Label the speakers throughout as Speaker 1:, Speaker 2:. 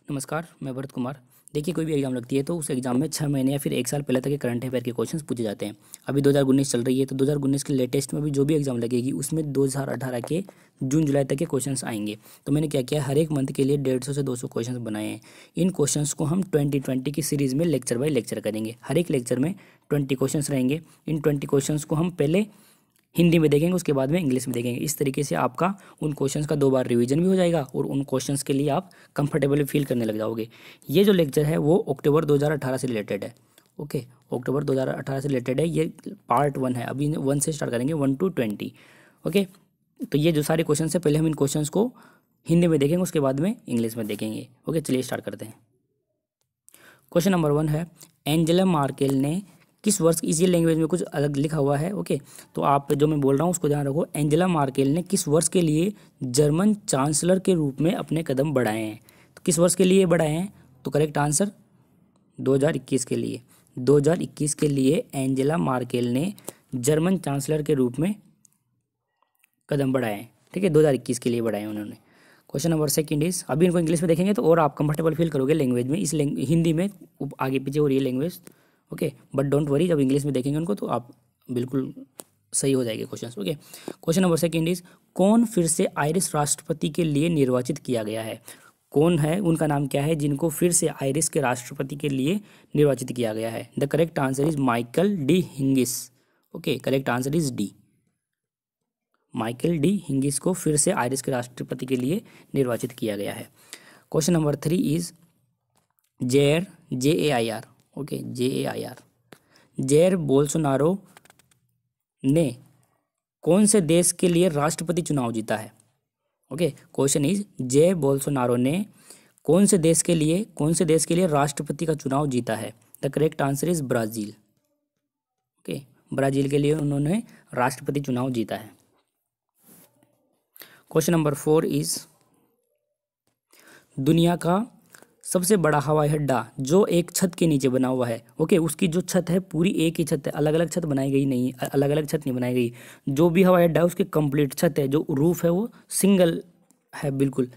Speaker 1: नमस्कार, मैं भरत कुमार। देखिए, कोई भी एग्ज़ाम लगती है तो उस एग्ज़ाम में 6 महीने या फिर 1 साल पहले तक के करंट अफेयर के क्वेश्चंस पूछे जाते हैं। अभी 2019 चल रही है तो 2019 के लेटेस्ट में भी जो भी एग्ज़ाम लगेगी उसमें 2018 के जून-जुलाई तक के क्वेश्चंस आएंगे। तो मैंने क्या किया, हर एक मंथ के लिए 150 से 200 क्वेश्चंस बनाए हैं। इन क्वेश्चंस को हम 2020 की सीरीज़ में लेक्चर बाय लेक्चर करेंगे। हर एक लेक्चर में 20 क्वेश्चंस रहेंगे। इन 20 क्वेश्चंस को हम पहले हिंदी में देखेंगे, उसके बाद में इंग्लिश में देखेंगे। इस तरीके से आपका उन क्वेश्चंस का 2 बार रिवीजन भी हो जाएगा और उन क्वेश्चंस के लिए आप कंफर्टेबल फील करने लग जाओगे। ये जो लेक्चर है वो अक्टूबर 2018 से रिलेटेड है। ओके, अक्टूबर 2018 से रिलेटेड है। ये पार्ट 1 है। अभी 1 से स्टार्ट करेंगे, 1 to 20। ओके, तो ये जो सारे क्वेश्चन है पहले हम इन क्वेश्चंस को हिंदी में देखेंगे, उसके बाद में इंग्लिश में देखेंगे। ओके, चलिए स्टार्ट करते हैं। क्वेश्चन नंबर 1 है, एंजेला मार्केल ने किस वर्ष, इसी लैंग्वेज में कुछ अलग लिखा हुआ है। ओके, तो आप जो मैं बोल रहा हूँ उसको ध्यान रखो। एंजेला मार्केल ने किस वर्ष के लिए जर्मन चांसलर के रूप में अपने कदम बढ़ाए हैं? तो किस वर्ष के लिए बढ़ाए हैं? तो करेक्ट आंसर 2021 के लिए। 2021 के लिए एंजेला मार्केल ने जर्मन चांसलर के रूप में कदम बढ़ाए हैं। ठीक है, 2021 के लिए बढ़ाए उन्होंने। क्वेश्चन नंबर 2 इज, अभी इनको इंग्लिश में देखेंगे तो और आप कंफर्टेबल फील करोगे लैंग्वेज में। इस हिंदी में आगे पीछे हो रही है language. Okay, but don't worry, जब इंग्लिश में देखेंगे उनको तो आप बिल्कुल सही हो जाएंगे question. Okay, question number 2 is, कौन फिर से आयरिश राष्ट्रपति के लिए निर्वाचित किया गया है? कौन है, उनका नाम क्या है जिनको फिर से आयरिश के राष्ट्रपति के लिए निर्वाचित किया गया है? The correct answer is Michael D Hingis. Okay, correct answer is D. Michael D हिंगिस को फिर से आयरिश के राष्ट्रपति के लिए निर्वाचित किया गया है। Question number 3 is, jeer JAIR। Okay, JAIR, Jair Bolsonaro ने कौन से देश के लिए राष्ट्रपति चुनाव जीता है? Okay, question is, Jair Bolsonaro ने कौन से देश के लिए राष्ट्रपति का चुनाव जीता है? The correct answer is Brazil. Okay, Brazil के लिए उन्होंने राष्ट्रपति चुनाव जीता है। क्वेश्चन नंबर 4 इज, दुनिया का सबसे बड़ा हवाई अड्डा जो एक छत के नीचे बना हुआ है। ओके, उसकी जो छत है पूरी एक ही छत है, अलग अलग छत बनाई गई नहीं है, अलग अलग छत नहीं बनाई गई। जो भी हवाई अड्डा है उसकी कंप्लीट छत है, जो रूफ है वो सिंगल है बिल्कुल।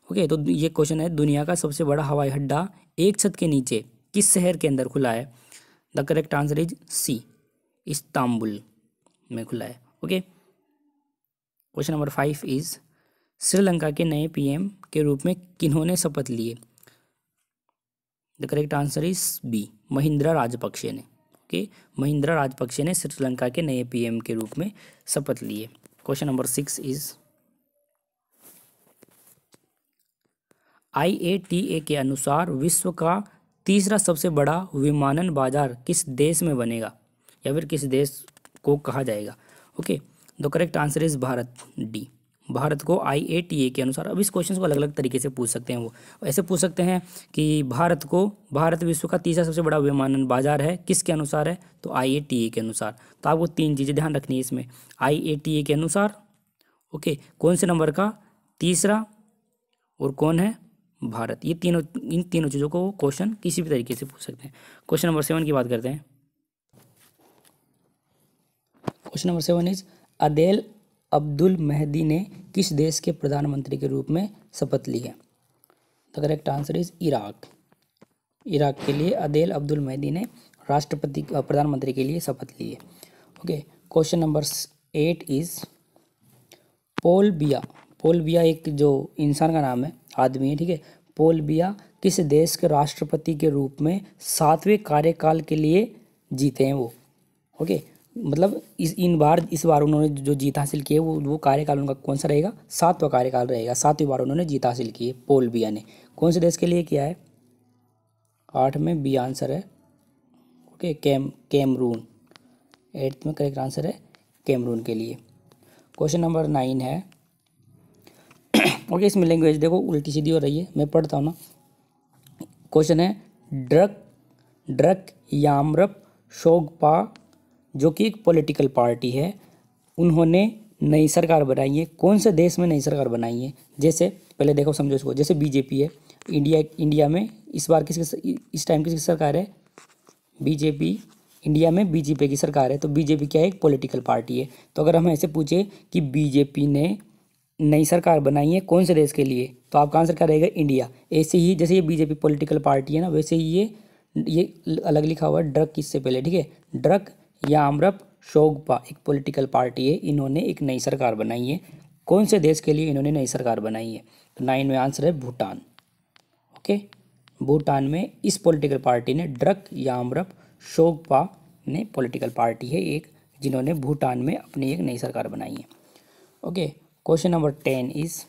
Speaker 1: ओके, तो ये क्वेश्चन है, दुनिया का सबसे बड़ा हवाई अड्डा एक छत के नीचे किस शहर के अंदर खुला है? The correct answer is C, Istanbul में खुला है। Okay, question number 5 is, Sri Lanka के नए PM के रूप में किन्होंने शपथ लिए? The correct answer is B, Mahindra Rajapaksa ने। ओके, महिंद्रा राजपक्षे ने श्रीलंका के नए PM के रूप में शपथ लिए। क्वेश्चन नंबर 6 इज, IATA के अनुसार विश्व का तीसरा सबसे बड़ा विमानन बाजार किस देश में बनेगा, या फिर किस देश को कहा जाएगा? Okay, the correct answer is Bharat, D. Bharat को IATA के अनुसार, अब इस क्वेश्चन को अलग अलग तरीके से पूछ सकते हैं। वो ऐसे पूछ सकते हैं कि भारत विश्व का तीसरा सबसे बड़ा विमानन बाजार है, किसके अनुसार है? तो IATA के अनुसार। तो आपको 3 चीज़ें ध्यान रखनी है इसमें, IATA के अनुसार, ओके, कौन से नंबर का, तीसरा, और कौन है? भारत। इन तीनों चीज़ों को क्वेश्चन किसी भी तरीके से पूछ सकते हैं। क्वेश्चन नंबर 7 की बात करते हैं। Question number 7 is, Adel Abdul Mahdi ने किस देश के प्रधानमंत्री के रूप में शपथ ली है? The correct answer is Iraq. Iraq के लिए अदेल अब्दुल मेहदी ने प्रधानमंत्री के लिए शपथ ली है। Okay, question number 8 is, Paul बिया एक जो इंसान का नाम है, आदमी है, ठीक है। पॉल बिया किस देश के राष्ट्रपति के रूप में 7वें कार्यकाल के लिए जीते हैं वो? ओके, मतलब इस बार उन्होंने जो जीत हासिल की है वो कार्यकाल उनका कौन सा रहेगा? 7वां कार्यकाल रहेगा। 7वीं बार उन्होंने जीत हासिल की है पॉल बिया ने। कौन से देश के लिए किया है? 8 में बी आंसर है। Okay, Cameroon. 8 में करेक्ट आंसर है कैमरून के लिए। क्वेश्चन नंबर 9 है। ओके, इसमें लैंग्वेज देखो उल्टी सीधी हो रही है, मैं पढ़ता हूँ ना। क्वेश्चन है, ड्रक यामरप शोगपा जो कि एक पॉलिटिकल पार्टी है, उन्होंने नई सरकार बनाई है। कौन से देश में नई सरकार बनाई है? जैसे पहले देखो, समझो इसको, जैसे बीजेपी है इंडिया में, इस टाइम किसकी सरकार है? बीजेपी। इंडिया में बीजेपी की सरकार है, तो बीजेपी क्या है? एक पॉलिटिकल पार्टी है। तो अगर हम ऐसे पूछे कि बीजेपी ने नई सरकार बनाई है कौन से देश के लिए, तो आपका आंसर क्या रहेगा, इंडिया। ऐसे ही जैसे ये बीजेपी पॉलिटिकल पार्टी है ना, वैसे ही ये अलग लिखा हुआ है ड्रग किससे पहले, ठीक है। ड्रग यामरप शोगपा एक पॉलिटिकल पार्टी है, इन्होंने एक नई सरकार बनाई है। कौन से देश के लिए इन्होंने नई सरकार बनाई है, तो 9 में आंसर है भूटान। ओके, भूटान में इस पॉलिटिकल पार्टी ने, ड्रग यामरप शोगपा ने पॉलिटिकल पार्टी है एक, जिन्होंने भूटान में अपनी एक नई सरकार बनाई है। ओके, क्वेश्चन नंबर 10 इज,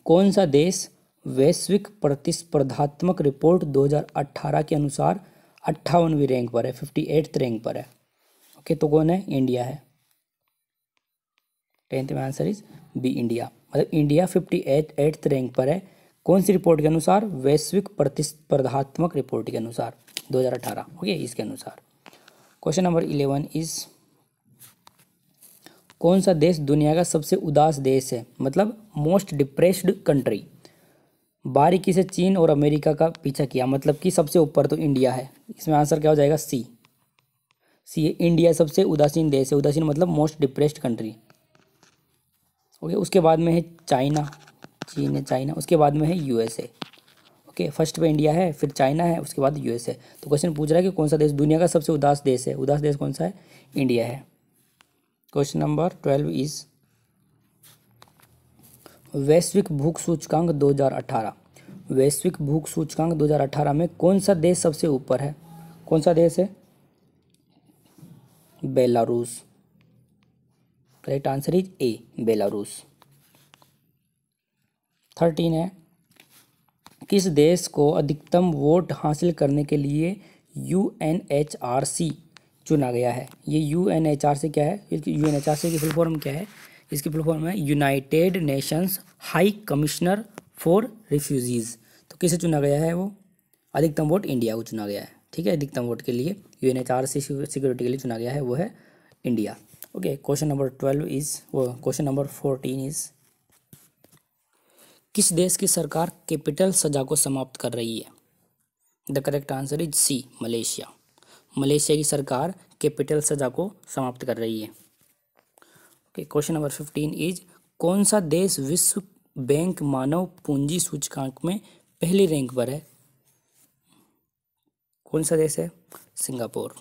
Speaker 1: कौन सा देश वैश्विक प्रतिस्पर्धात्मक रिपोर्ट 2018 के अनुसार 58वीं रैंक पर है, 58th रैंक पर है। ओके, तो कौन है, इंडिया है। 10th में आंसर इज बी, इंडिया। मतलब इंडिया 58th रैंक पर है, कौन सी रिपोर्ट के अनुसार, वैश्विक प्रतिस्पर्धात्मक रिपोर्ट के अनुसार 2018। ओके, इसके अनुसार। क्वेश्चन नंबर 11 इज, कौन सा देश दुनिया का सबसे उदास देश है, मतलब मोस्ट डिप्रेस्ड कंट्री। बारीकी से चीन और अमेरिका का पीछा किया, मतलब कि सबसे ऊपर तो इंडिया है। इसमें आंसर क्या हो जाएगा, सी। सी है, इंडिया सबसे उदासीन देश है। उदासीन मतलब मोस्ट डिप्रेस्ड कंट्री। ओके, उसके बाद में है चाइना, चीन है, चाइना। उसके बाद में है यूएसए। ओके, फर्स्ट पे इंडिया है, फिर चाइना है, उसके बाद यूएसए। तो क्वेश्चन पूछ रहा है कि कौन सा देश दुनिया का सबसे उदास देश है। उदास देश कौन सा है, इंडिया है। क्वेश्चन नंबर 12 इज, वैश्विक भूख सूचकांक 2018। वैश्विक भूख सूचकांक 2018 में कौन सा देश सबसे ऊपर है, कौन सा देश है, Belarus. Correct answer is A, Belarus. 13 है, किस देश को अधिकतम वोट हासिल करने के लिए यूएनएचआरसी चुना गया है। ये यूएनएचआरसी क्या है, यूएनएचआरसी की फुल फॉर्म क्या है, इसकी फुल फॉर्म है United Nations High Commissioner for refugees. तो किसे चुना गया है, वो अधिकतम वोट इंडिया को चुना गया है, ठीक है। अधिकतम वोट के लिए यूएनएचआरसी सिक्योरिटी के लिए चुना गया है, वो है India. Okay, question number 12 is, वो क्वेश्चन नंबर 14 इज, किस देश की सरकार कैपिटल सजा को समाप्त कर रही है। The correct answer is C, Malaysia. Malaysia की सरकार कैपिटल सजा को समाप्त कर रही है। ओके, क्वेश्चन नंबर 15 इज, कौन सा देश विश्व बैंक मानव पूंजी सूचकांक में पहली रैंक पर है। कौन सा देश है, Singapore.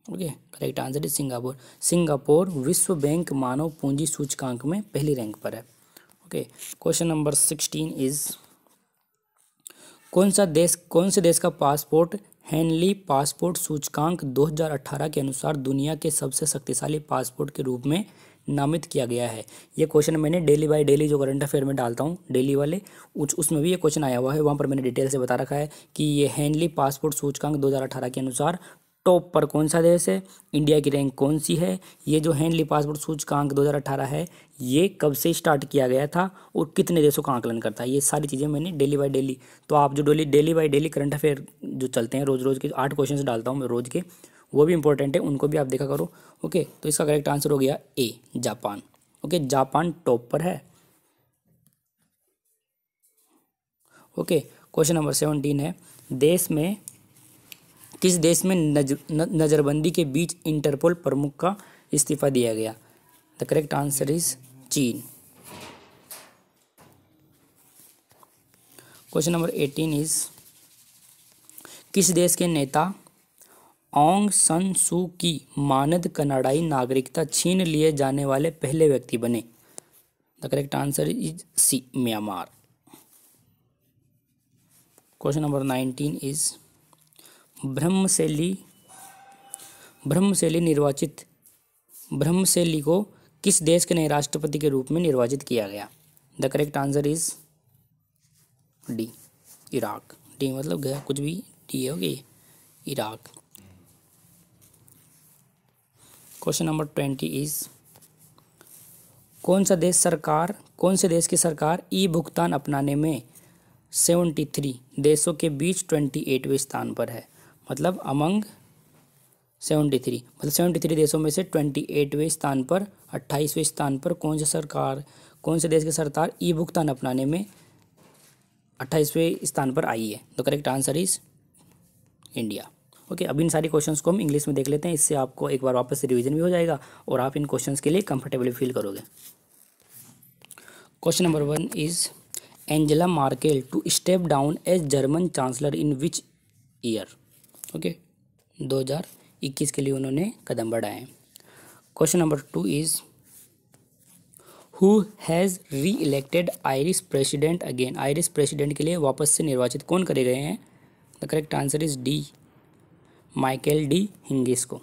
Speaker 1: Okay, correct answer is Singapore. Singapore विश्व बैंक मानव पूंजी सूचकांक में पहली रैंक पर है। ओके, क्वेश्चन नंबर 16 इज, कौन से देश का पासपोर्ट हेनली पासपोर्ट सूचकांक 2018 के अनुसार दुनिया के सबसे शक्तिशाली पासपोर्ट के रूप में नामित किया गया है। ये क्वेश्चन मैंने डेली बाय डेली जो करंट अफेयर में डालता हूँ, डेली वाले, उसमें भी ये क्वेश्चन आया हुआ है। वहाँ पर मैंने डिटेल से बता रखा है कि ये हेनली पासपोर्ट सूचकांक 2018 के अनुसार टॉप पर कौन सा देश है, इंडिया की रैंक कौन सी है। ये जो हेनली पासपोर्ट सूचकांक 2018 है, ये कब से स्टार्ट किया गया था और कितने देशों का आंकलन करता है, ये सारी चीज़ें मैंने डेली बाय डेली। तो आप जो daily by daily current affair जो चलते हैं, रोज़ रोज़ के 8 क्वेश्चन डालता हूँ मैं रोज़ के, वो भी इंपॉर्टेंट है, उनको भी आप देखा करो। ओके, तो इसका करेक्ट आंसर हो गया ए, जापान। ओके, जापान टॉप पर है। ओके, क्वेश्चन नंबर 17 है, किस देश में नज़रबंदी के बीच इंटरपोल प्रमुख का इस्तीफा दिया गया। द करेक्ट आंसर इज चीन। क्वेश्चन नंबर 18 इज, किस देश के नेता ऑन्ग सन सू की मानद कनाडाई नागरिकता छीन लिए जाने वाले पहले व्यक्ति बने। The correct answer is C, Myanmar. Question number 19 is, ब्रह्मशैली को किस देश के नए राष्ट्रपति के रूप में निर्वाचित किया गया। The correct answer is D, Iraq. D मतलब गया कुछ भी, डी होगी, इराक। क्वेश्चन नंबर 20 इज, कौन से देश की सरकार ई भुगतान अपनाने में 73 देशों के बीच 28वें स्थान पर है। मतलब अमंग 73, मतलब 73 देशों में से 28वें स्थान पर, 28वें स्थान पर कौन से देश की सरकार ई भुगतान अपनाने में 28वें स्थान पर आई है। तो correct answer is India. Okay, अब इन सारी क्वेश्चंस को हम इंग्लिश में देख लेते हैं, इससे आपको एक बार वापस से रिवीजन भी हो जाएगा और आप इन क्वेश्चंस के लिए कंफर्टेबली फील करोगे। Question number 1 is Angela Merkel to step down as German chancellor in which year. Okay, 2021 के लिए उन्होंने कदम बढ़ाए हैं। Question number 2 is who has reelected Irish president again. Irish president के लिए वापस से निर्वाचित कौन करे गए हैं? The correct answer is D, Michael D हिंगिस को।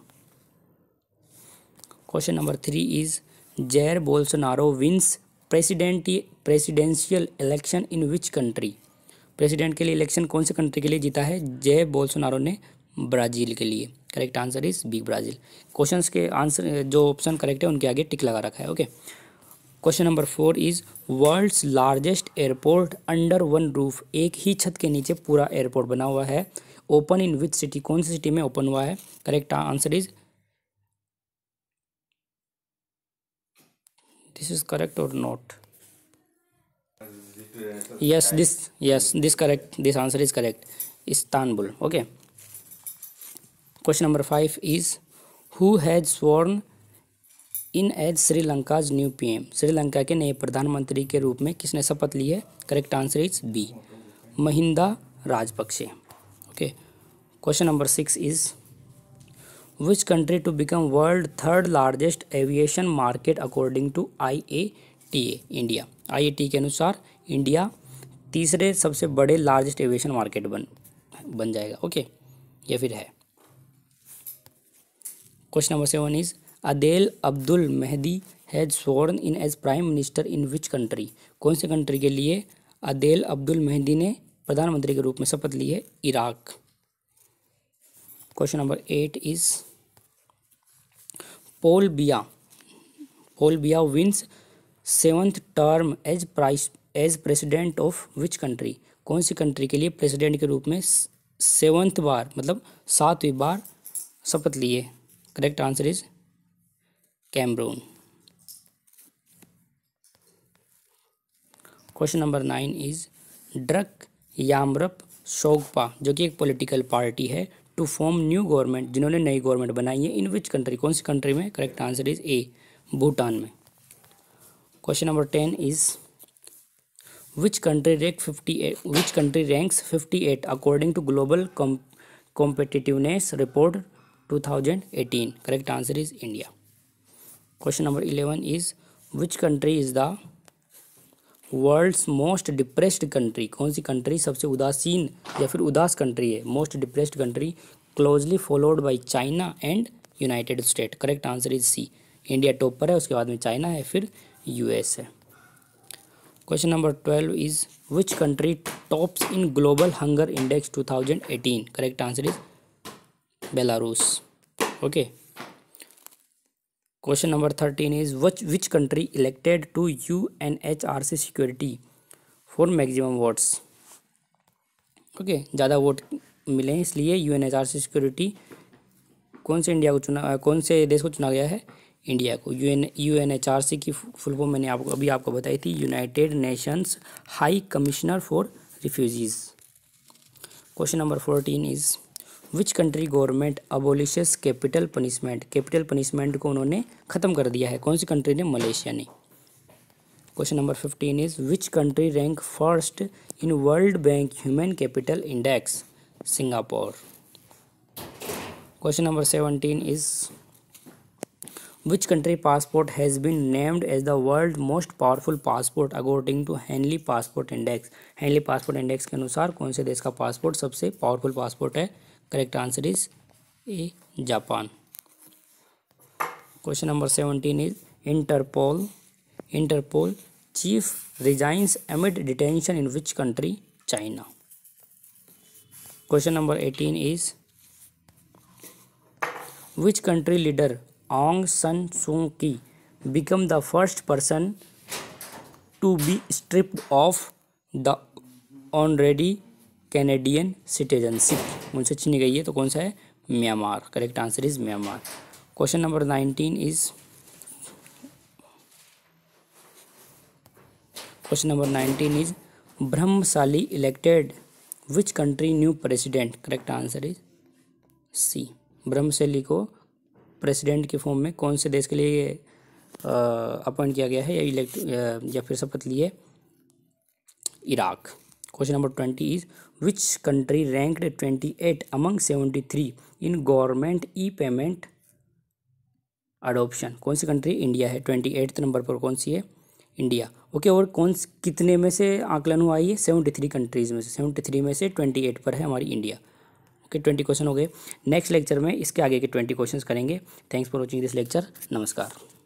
Speaker 1: Question number 3 is Jair Bolsonaro wins presidential election in which country. President के लिए इलेक्शन कौन से कंट्री के लिए जीता है? जैर बोल्सोनारो ने ब्राज़ील के लिए। Correct answer is B, Brazil. Questions के आंसर जो ऑप्शन करेक्ट है उनके आगे टिक लगा रखा है। Okay, question number 4 is world's largest airport under one roof. एक ही छत के नीचे पूरा एयरपोर्ट बना हुआ है। ओपन इन विच सिटी, कौन सी सिटी में ओपन हुआ है? Correct answer is, this is correct और not? yes this correct, this answer is correct, Istanbul. Okay, question number 5 is who has sworn in as श्रीलंका's new PM। Sri Lanka के नए प्रधानमंत्री के रूप में किसने शपथ ली है? Correct answer is B, Mahinda Rajapaksa. Okay, question number 6 is which country to become world third largest aviation market according to IATA। India. IATA के अनुसार इंडिया तीसरे सबसे बड़े लार्जेस्ट एविएशन मार्केट बन जाएगा। ओके, या फिर है। Question number 7 is Adel Abdul Mahdi has स्worn in as prime minister in which country. कौन से कंट्री के लिए अदेल अब्दुल मेहदी ने प्रधानमंत्री के रूप में शपथ ली है? Iraq. Question number 8 is Paul Biya wins 7th term as president of which country. कौन सी कंट्री के लिए प्रेसिडेंट के रूप में 7th बार मतलब 7वीं बार शपथ लिए? Correct answer is Cameroon. Question number 9 is Druk Nyamrup Tshogpa, जो कि एक पॉलिटिकल पार्टी है, टू फॉर्म न्यू गवर्नमेंट, जिन्होंने नई गवर्नमेंट बनाई है, इन विच कंट्री, कौन सी कंट्री में? Correct answer is A, Bhutan में। Question number 10 is which country ranks 58 according to global competitiveness report 2018। Correct answer is India. Question number 11 is which country is the world's most depressed country. कौन सी country सबसे उदासीन या फिर उदास country है? Most depressed country, closely followed by China and United State. Correct answer is C, India top पर है, उसके बाद में चाइना है, फिर US है। Question number 12 is which country tops in global hunger index 2018। Correct answer is Belarus. Okay, question number 13 is which country elected to UNHRC security for maximum votes. Okay, ज़्यादा vote मिले हैं इसलिए UNHRC security कौन से देश को चुना गया है? इंडिया को। UNHRC की फुल फॉर्म मैंने आपको बताई थी, United Nations High Commissioner for Refugees. Question number 14 is which country government abolishes capital punishment. Capital punishment को उन्होंने ख़त्म कर दिया है, कौन सी कंट्री ने? मलेशिया ने। Question number 15 is which country rank first in World Bank human capital index. Singapore. Question number 17 is which country passport has been named as the world most powerful passport according to Henley passport index. Henley passport index के अनुसार कौन से देश का passport सबसे powerful passport है? Correct answer is A, Japan. Question number 17 is Interpol chief resigns amid detention in which country? China. Question number 18 is which country leader Aung San Suu Kyi become the first person to be stripped of the honorary Canadian citizenship. उनसे छीनी गई है, तो कौन सा है? Myanmar. Correct answer is Myanmar. Question number 19 is ब्रह्मशाली elected which country new president. Correct answer is C, ब्रह्मशाली को प्रेसिडेंट की फॉर्म में कौन से देश के लिए अपॉइंट किया गया है या फिर शपथ लिए? Iraq. Question number 20 is which country ranked 28 among 73 in government e payment adoption? कौन सी कंट्री? इंडिया है। 28 नंबर पर कौन सी है? इंडिया। ओके, और कितने में से आकलन हुआ? ये 73 कंट्रीज़ में से, 73 में से 28 पर है हमारी इंडिया। ओके, 20 क्वेश्चन हो गए। नेक्स्ट लेक्चर में इसके आगे के 20 क्वेश्चंस करेंगे। Thanks for watching this lecture. नमस्कार।